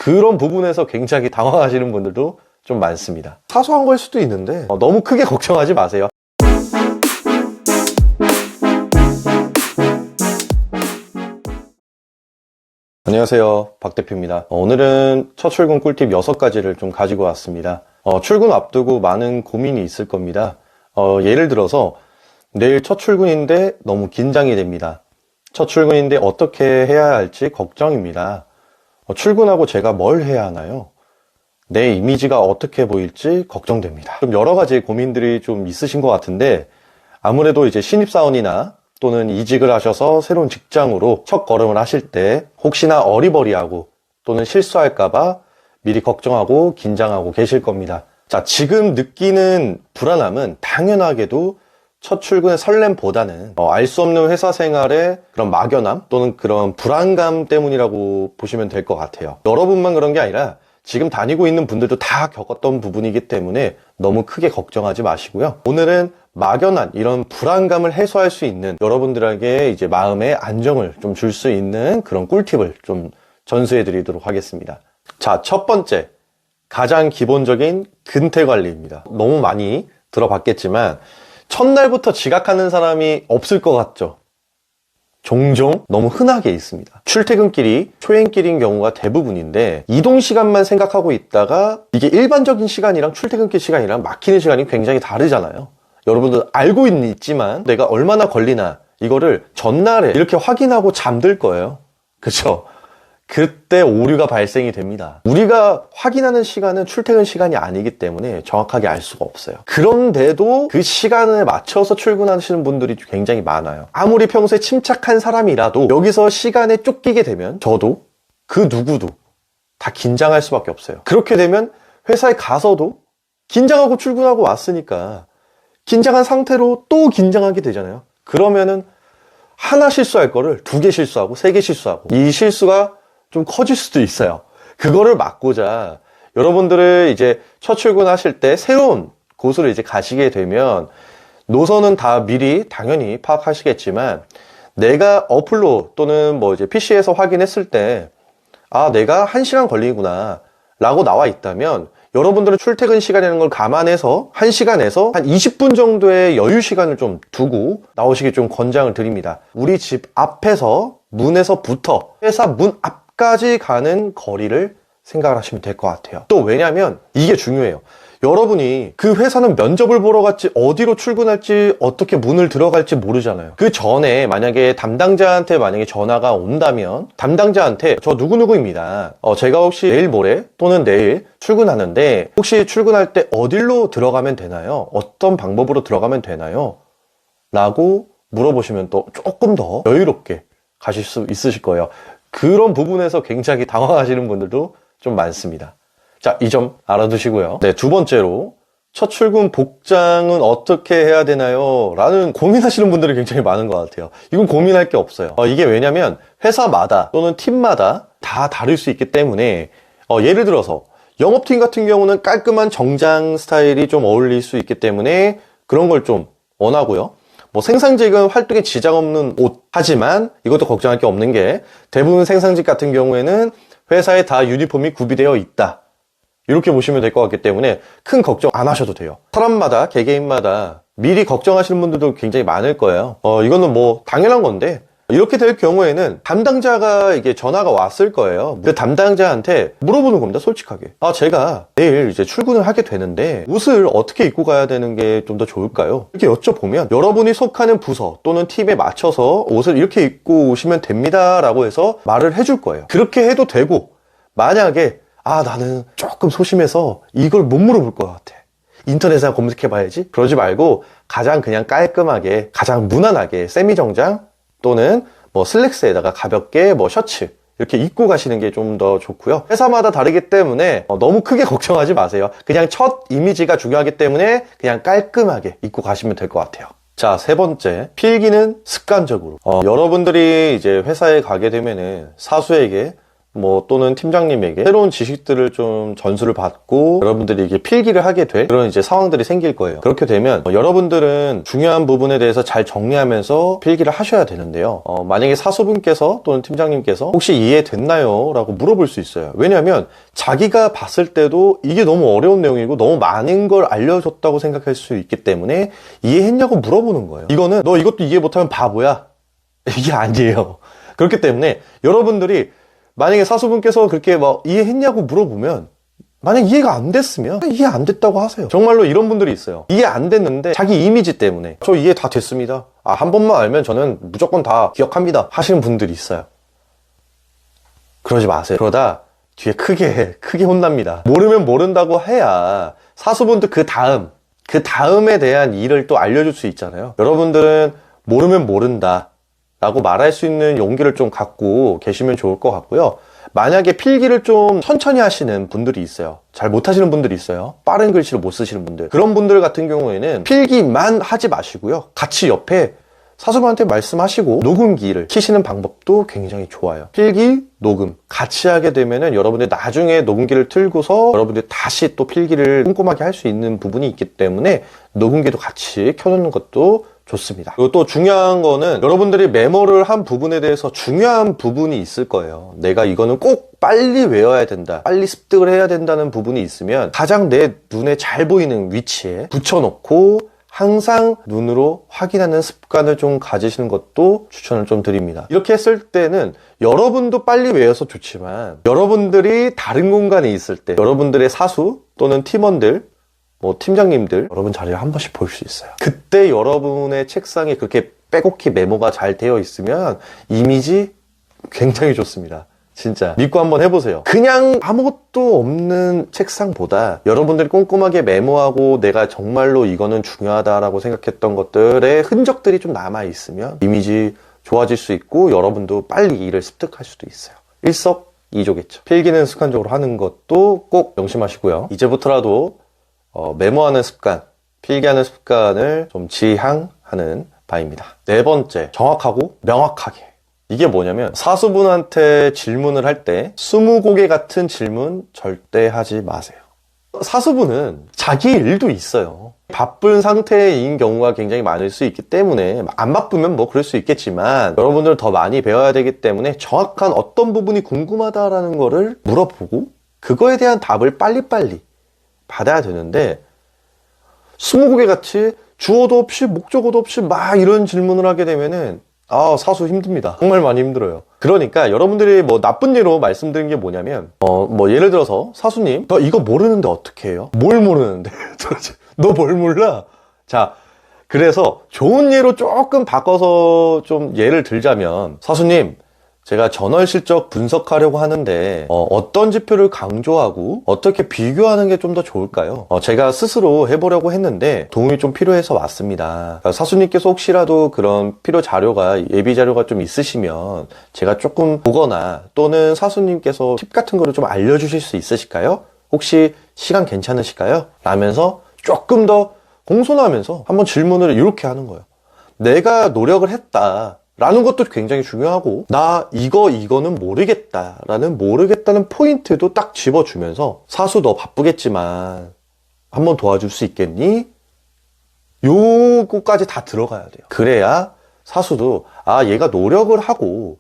그런 부분에서 굉장히 당황하시는 분들도 좀 많습니다. 사소한 걸 수도 있는데 너무 크게 걱정하지 마세요. 안녕하세요, 박 대표입니다. 오늘은 첫 출근 꿀팁 6가지를 좀 가지고 왔습니다. 출근 앞두고 많은 고민이 있을 겁니다. 예를 들어서 내일 첫 출근인데 너무 긴장이 됩니다. 첫 출근인데 어떻게 해야 할지 걱정입니다. 출근하고 제가 뭘 해야 하나요? 내 이미지가 어떻게 보일지 걱정됩니다. 좀 여러 가지 고민들이 좀 있으신 것 같은데, 아무래도 이제 신입사원이나 또는 이직을 하셔서 새로운 직장으로 첫 걸음을 하실 때 혹시나 어리버리하고 또는 실수할까봐 미리 걱정하고 긴장하고 계실 겁니다. 자, 지금 느끼는 불안함은 당연하게도 첫 출근의 설렘보다는 알 수 없는 회사 생활의 그런 막연함 또는 그런 불안감 때문이라고 보시면 될 것 같아요. 여러분만 그런 게 아니라 지금 다니고 있는 분들도 다 겪었던 부분이기 때문에 너무 크게 걱정하지 마시고요. 오늘은 막연한 이런 불안감을 해소할 수 있는, 여러분들에게 이제 마음의 안정을 좀 줄 수 있는 그런 꿀팁을 좀 전수해 드리도록 하겠습니다. 자, 첫 번째, 가장 기본적인 근태 관리입니다. 너무 많이 들어봤겠지만 첫날부터 지각하는 사람이 없을 것 같죠? 종종 너무 흔하게 있습니다. 출퇴근길이 초행길인 경우가 대부분인데 이동 시간만 생각하고 있다가 이게 일반적인 시간이랑 출퇴근길 시간이랑 막히는 시간이 굉장히 다르잖아요. 여러분들 알고 있지만 내가 얼마나 걸리나 이거를 전날에 이렇게 확인하고 잠들 거예요. 그쵸? 그때 오류가 발생이 됩니다. 우리가 확인하는 시간은 출퇴근 시간이 아니기 때문에 정확하게 알 수가 없어요. 그런데도 그 시간에 맞춰서 출근하시는 분들이 굉장히 많아요. 아무리 평소에 침착한 사람이라도 여기서 시간에 쫓기게 되면 저도 그 누구도 다 긴장할 수밖에 없어요. 그렇게 되면 회사에 가서도 긴장하고 출근하고 왔으니까 긴장한 상태로 또 긴장하게 되잖아요. 그러면은 하나 실수할 거를 2개 실수하고 3개 실수하고 이 실수가 좀 커질 수도 있어요. 그거를 막고자 여러분들을 이제 첫 출근하실 때 새로운 곳으로 이제 가시게 되면 노선은 다 미리 당연히 파악하시겠지만 내가 어플로 또는 뭐 이제 PC에서 확인했을 때 아, 내가 1시간 걸리구나 라고 나와 있다면 여러분들은 출퇴근 시간이라는 걸 감안해서 1시간에서 한 20분 정도의 여유 시간을 좀 두고 나오시길 좀 권장을 드립니다. 우리 집 앞에서 문에서부터 회사 문 앞까지 가는 거리를 생각을 하시면 될 것 같아요. 또 왜냐면 이게 중요해요. 여러분이 그 회사는 면접을 보러 갔지 어디로 출근할지 어떻게 문을 들어갈지 모르잖아요. 그 전에 만약에 담당자한테 만약에 전화가 온다면 담당자한테 저 누구누구입니다. 제가 혹시 내일 모레 또는 내일 출근하는데 혹시 출근할 때 어디로 들어가면 되나요? 어떤 방법으로 들어가면 되나요? 라고 물어보시면 또 조금 더 여유롭게 가실 수 있으실 거예요. 그런 부분에서 굉장히 당황하시는 분들도 좀 많습니다. 자, 이 점 알아두시고요. 네, 두 번째로 첫 출근 복장은 어떻게 해야 되나요? 라는 고민하시는 분들이 굉장히 많은 것 같아요. 이건 고민할 게 없어요. 이게 왜냐면 회사마다 또는 팀마다 다 다를 수 있기 때문에 예를 들어서 영업팀 같은 경우는 깔끔한 정장 스타일이 좀 어울릴 수 있기 때문에 그런 걸 좀 원하고요. 뭐 생산직은 활동에 지장 없는 옷, 하지만 이것도 걱정할 게 없는 게 대부분 생산직 같은 경우에는 회사에 다 유니폼이 구비되어 있다, 이렇게 보시면 될 것 같기 때문에 큰 걱정 안 하셔도 돼요. 사람마다 개개인마다 미리 걱정하시는 분들도 굉장히 많을 거예요. 이거는 뭐 당연한 건데 이렇게 될 경우에는 담당자가 이게 전화가 왔을 거예요. 그 담당자한테 물어보는 겁니다. 솔직하게. 제가 내일 이제 출근을 하게 되는데 옷을 어떻게 입고 가야 되는 게 좀 더 좋을까요? 이렇게 여쭤보면 여러분이 속하는 부서 또는 팀에 맞춰서 옷을 이렇게 입고 오시면 됩니다 라고 해서 말을 해줄 거예요. 그렇게 해도 되고, 만약에 나는 조금 소심해서 이걸 못 물어볼 것 같아, 인터넷에 검색해봐야지, 그러지 말고 가장 그냥 깔끔하게 가장 무난하게 세미정장 또는 뭐 슬랙스에다가 가볍게 뭐 셔츠 이렇게 입고 가시는 게 좀 더 좋고요. 회사마다 다르기 때문에 너무 크게 걱정하지 마세요. 그냥 첫 이미지가 중요하기 때문에 그냥 깔끔하게 입고 가시면 될 것 같아요. 자, 세 번째, 필기는 습관적으로. 여러분들이 이제 회사에 가게 되면은 사수에게 뭐 또는 팀장님에게 새로운 지식들을 좀 전수를 받고 여러분들이 이게 필기를 하게 될 그런 이제 상황들이 생길 거예요. 그렇게 되면 여러분들은 중요한 부분에 대해서 잘 정리하면서 필기를 하셔야 되는데요. 만약에 사수분께서 또는 팀장님께서 혹시 이해됐나요? 라고 물어볼 수 있어요. 왜냐하면 자기가 봤을 때도 이게 너무 어려운 내용이고 너무 많은 걸 알려줬다고 생각할 수 있기 때문에 이해했냐고 물어보는 거예요. 이거는 너 이것도 이해 못하면 바보야? 이게 아니에요. 그렇기 때문에 여러분들이 만약에 사수분께서 그렇게 막 이해했냐고 물어보면 만약 이해가 안 됐으면 이해 안 됐다고 하세요. 정말로 이런 분들이 있어요. 이해 안 됐는데 자기 이미지 때문에 저 이해 다 됐습니다. 한 번만 알면 저는 무조건 다 기억합니다 하시는 분들이 있어요. 그러지 마세요. 그러다 뒤에 크게 혼납니다. 모르면 모른다고 해야 사수분도 그 다음에 대한 일을 또 알려줄 수 있잖아요. 여러분들은 모르면 모른다 라고 말할 수 있는 용기를 좀 갖고 계시면 좋을 것 같고요. 만약에 필기를 좀 천천히 하시는 분들이 있어요. 잘 못하시는 분들이 있어요. 빠른 글씨를 못 쓰시는 분들. 그런 분들 같은 경우에는 필기만 하지 마시고요. 같이 옆에 사수분한테 말씀하시고 녹음기를 키시는 방법도 굉장히 좋아요. 필기, 녹음 같이 하게 되면은 여러분들 나중에 녹음기를 틀고서 여러분들 다시 또 필기를 꼼꼼하게 할 수 있는 부분이 있기 때문에 녹음기도 같이 켜놓는 것도 좋습니다. 그리고 또 중요한 거는 여러분들이 메모를 한 부분에 대해서 중요한 부분이 있을 거예요. 내가 이거는 꼭 빨리 외워야 된다, 빨리 습득을 해야 된다는 부분이 있으면 가장 내 눈에 잘 보이는 위치에 붙여놓고 항상 눈으로 확인하는 습관을 좀 가지시는 것도 추천을 좀 드립니다. 이렇게 했을 때는 여러분도 빨리 외워서 좋지만 여러분들이 다른 공간에 있을 때 여러분들의 사수 또는 팀원들 팀장님들 여러분 자리를 한 번씩 볼 수 있어요. 그때 여러분의 책상에 그렇게 빼곡히 메모가 잘 되어 있으면 이미지 굉장히 좋습니다. 진짜 믿고 한번 해보세요. 그냥 아무것도 없는 책상보다 여러분들이 꼼꼼하게 메모하고 내가 정말로 이거는 중요하다라고 생각했던 것들의 흔적들이 좀 남아있으면 이미지 좋아질 수 있고 여러분도 빨리 일을 습득할 수도 있어요. 일석이조겠죠. 필기는 습관적으로 하는 것도 꼭 명심하시고요. 이제부터라도 메모하는 습관, 필기하는 습관을 좀 지향하는 바입니다. 네 번째, 정확하고 명확하게. 이게 뭐냐면 사수분한테 질문을 할 때 20곡에 같은 질문 절대 하지 마세요. 사수분은 자기 일도 있어요. 바쁜 상태인 경우가 굉장히 많을 수 있기 때문에 안 바쁘면 뭐 그럴 수 있겠지만 여러분들은 더 많이 배워야 되기 때문에 정확한 어떤 부분이 궁금하다라는 거를 물어보고 그거에 대한 답을 빨리빨리 받아야 되는데 20곡에 같이 주어도 없이 목적어도 없이 막 이런 질문을 하게 되면은 사수 힘듭니다. 정말 많이 힘들어요. 그러니까 여러분들이 뭐 나쁜 예로 말씀드린 게 뭐냐면 예를 들어서 사수님 너 이거 모르는데 어떻게 해요? 뭘 모르는데? 너 뭘 몰라? 자, 그래서 좋은 예로 조금 바꿔서 좀 예를 들자면 사수님 제가 전월 실적 분석하려고 하는데 어떤 지표를 강조하고 어떻게 비교하는 게 좀 더 좋을까요? 제가 스스로 해보려고 했는데 도움이 좀 필요해서 왔습니다. 사수님께서 혹시라도 그런 필요 자료가 예비 자료가 좀 있으시면 제가 조금 보거나 또는 사수님께서 팁 같은 거를 좀 알려주실 수 있으실까요? 혹시 시간 괜찮으실까요? 라면서 조금 더 공손하면서 한번 질문을 이렇게 하는 거예요. 내가 노력을 했다 라는 것도 굉장히 중요하고 나 이거는 모르겠다는 포인트도 딱 집어주면서 사수 너 바쁘겠지만 한번 도와줄 수 있겠니? 요거까지 다 들어가야 돼요. 그래야 사수도 얘가 노력을 하고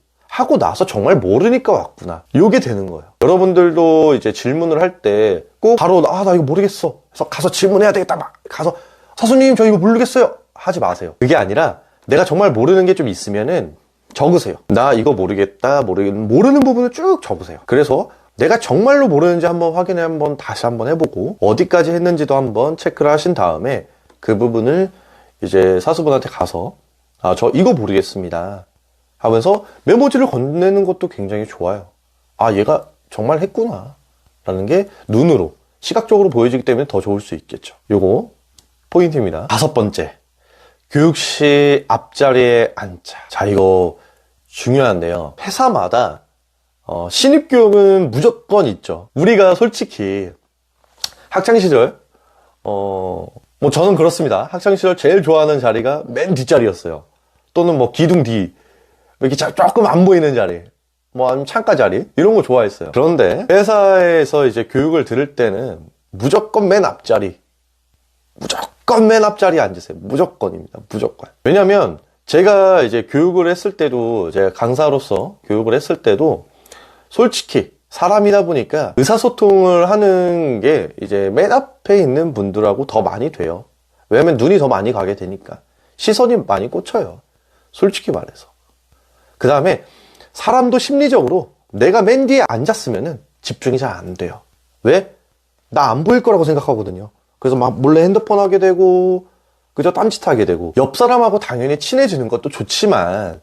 나서 정말 모르니까 왔구나 요게 되는 거예요. 여러분들도 이제 질문을 할 때 꼭 바로 나 이거 모르겠어 그래서 가서 질문해야 되겠다 막 가서 사수님 저 이거 모르겠어요 하지 마세요. 그게 아니라 내가 정말 모르는 게 좀 있으면은 적으세요. 나 이거 모르겠다, 모르는 부분을 쭉 적으세요. 그래서 내가 정말로 모르는지 한번 확인해 다시 한번 해보고 어디까지 했는지도 한번 체크를 하신 다음에 그 부분을 이제 사수분한테 가서 저 이거 모르겠습니다 하면서 메모지를 건네는 것도 굉장히 좋아요. 얘가 정말 했구나 라는 게 눈으로 시각적으로 보여지기 때문에 더 좋을 수 있겠죠. 요거 포인트입니다. 5번째, 교육시 앞자리에 앉자. 자, 이거 중요한데요. 회사마다 신입교육은 무조건 있죠. 우리가 솔직히 학창시절 저는 그렇습니다. 학창시절 제일 좋아하는 자리가 맨 뒷자리였어요. 또는 기둥 뒤 이렇게 조금 안 보이는 자리. 뭐 아니면 창가 자리 이런 거 좋아했어요. 그런데 회사에서 이제 교육을 들을 때는 무조건 맨 앞자리, 무조건 맨 앞자리에 앉으세요. 무조건입니다. 무조건. 왜냐면 제가 이제 교육을 했을 때도, 제가 강사로서 교육을 했을 때도 솔직히 사람이다 보니까 의사소통을 하는 게 이제 맨 앞에 있는 분들하고 더 많이 돼요. 왜냐면 눈이 더 많이 가게 되니까. 시선이 많이 꽂혀요. 솔직히 말해서. 그 다음에 사람도 심리적으로 내가 맨 뒤에 앉았으면은 집중이 잘 안 돼요. 왜? 나 안 보일 거라고 생각하거든요. 그래서 막 몰래 핸드폰 하게 되고, 그저 딴짓하게 되고. 옆 사람하고 당연히 친해지는 것도 좋지만,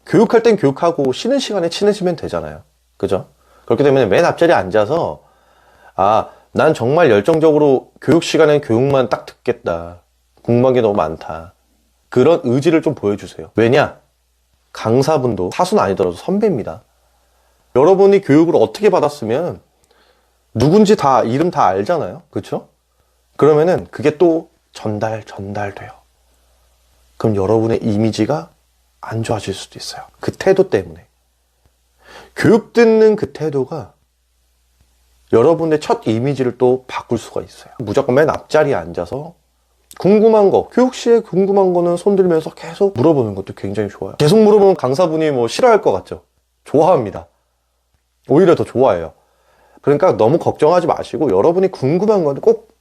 교육할 땐 교육하고 쉬는 시간에 친해지면 되잖아요. 그죠? 그렇기 때문에 맨 앞자리에 앉아서, 아, 난 정말 열정적으로 교육 시간엔 교육만 딱 듣겠다. 궁금한 게 너무 많다. 그런 의지를 좀 보여주세요. 왜냐? 강사분도 사수는 아니더라도 선배입니다. 여러분이 교육을 어떻게 받았으면 누군지 다, 이름 다 알잖아요. 그렇죠? 그러면은 그게 또 전달돼요. 그럼 여러분의 이미지가 안 좋아질 수도 있어요. 그 태도 때문에. 교육 듣는 그 태도가 여러분의 첫 이미지를 또 바꿀 수가 있어요. 무조건 맨 앞자리에 앉아서 궁금한 거, 교육 시에 궁금한 거는 손 들면서 계속 물어보는 것도 굉장히 좋아요. 계속 물어보면 강사분이 뭐 싫어할 것 같죠? 좋아합니다. 오히려 더 좋아해요. 그러니까 너무 걱정하지 마시고 여러분이 궁금한 건 꼭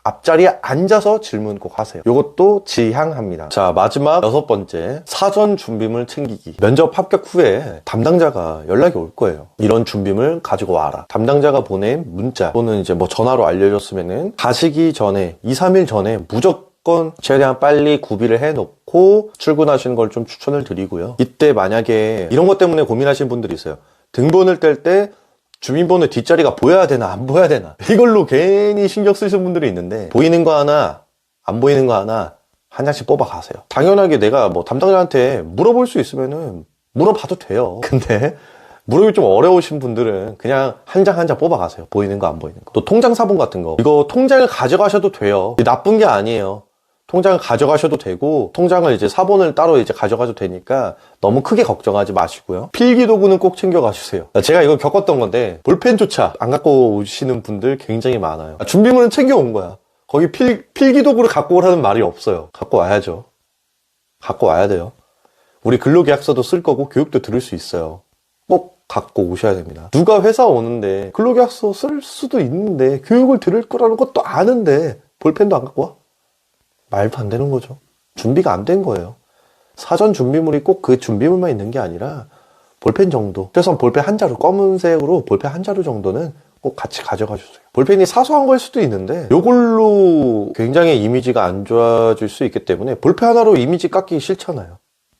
앞자리에 앉아서 질문 꼭 하세요. 이것도 지향합니다. 자, 마지막 6번째, 사전 준비물 챙기기. 면접 합격 후에 담당자가 연락이 올 거예요. 이런 준비물 가지고 와라. 담당자가 보낸 문자 또는 이제 뭐 전화로 알려줬으면은 가시기 전에 2, 3일 전에 무조건 최대한 빨리 구비를 해놓고 출근하시는 걸 좀 추천을 드리고요. 이때 만약에 이런 것 때문에 고민하시는 분들이 있어요. 등본을 뗄 때 주민번호 뒷자리가 보여야 되나 안 보여야 되나, 이걸로 괜히 신경 쓰시는 분들이 있는데, 보이는 거 하나 안 보이는 거 하나 한 장씩 뽑아 가세요. 당연하게 내가 뭐 담당자한테 물어볼 수 있으면은 물어봐도 돼요. 근데 물어보기 좀 어려우신 분들은 그냥 한 장 한 장 뽑아 가세요. 보이는 거 안 보이는 거. 또 통장 사본 같은 거, 이거 통장을 가져가셔도 돼요. 나쁜 게 아니에요. 통장을 가져가셔도 되고, 통장을 이제 사본을 따로 이제 가져가도 되니까 너무 크게 걱정하지 마시고요. 필기도구는 꼭 챙겨가 주세요. 제가 이거 겪었던 건데, 볼펜조차 안 갖고 오시는 분들 굉장히 많아요. 준비물은 챙겨온 거야. 거기 필기도구를 갖고 오라는 말이 없어요. 갖고 와야죠. 갖고 와야 돼요. 우리 근로계약서도 쓸 거고 교육도 들을 수 있어요. 꼭 갖고 오셔야 됩니다. 누가 회사 오는데 근로계약서 쓸 수도 있는데 교육을 들을 거라는 것도 아는데 볼펜도 안 갖고 와? 말도 안 되는 거죠. 준비가 안 된 거예요. 사전 준비물이 꼭 그 준비물만 있는 게 아니라 볼펜 정도, 최소한 볼펜 한 자루, 검은색으로 볼펜 한 자루 정도는 꼭 같이 가져가 주세요. 볼펜이 사소한 거일 수도 있는데 이걸로 굉장히 이미지가 안 좋아질 수 있기 때문에 볼펜 하나로 이미지 깎기 싫잖아요.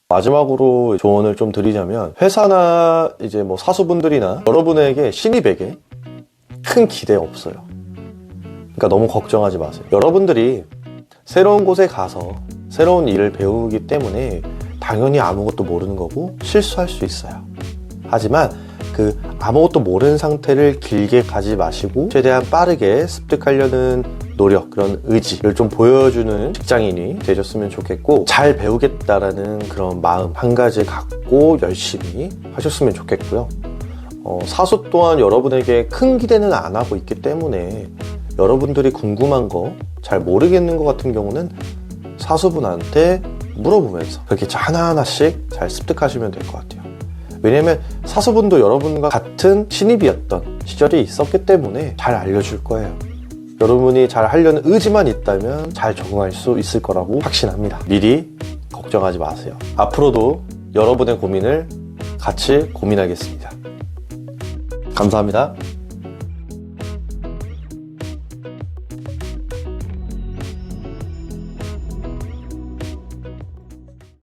마지막으로 조언을 좀 드리자면, 회사나 이제 뭐 사수분들이나 여러분에게 신입에게 큰 기대 없어요. 그러니까 너무 걱정하지 마세요. 여러분들이 새로운 곳에 가서 새로운 일을 배우기 때문에 당연히 아무것도 모르는 거고 실수할 수 있어요. 하지만 그 아무것도 모르는 상태를 길게 가지 마시고 최대한 빠르게 습득하려는 노력, 그런 의지를 좀 보여주는 직장인이 되셨으면 좋겠고, 잘 배우겠다라는 그런 마음 한 가지 갖고 열심히 하셨으면 좋겠고요. 사수 또한 여러분에게 큰 기대는 안 하고 있기 때문에 여러분들이 궁금한 거, 잘 모르겠는 거 같은 경우는 사수분한테 물어보면서 그렇게 하나하나씩 잘 습득하시면 될 것 같아요. 왜냐면 사수분도 여러분과 같은 신입이었던 시절이 있었기 때문에 잘 알려줄 거예요. 여러분이 잘 하려는 의지만 있다면 잘 적응할 수 있을 거라고 확신합니다. 미리 걱정하지 마세요. 앞으로도 여러분의 고민을 같이 고민하겠습니다. 감사합니다.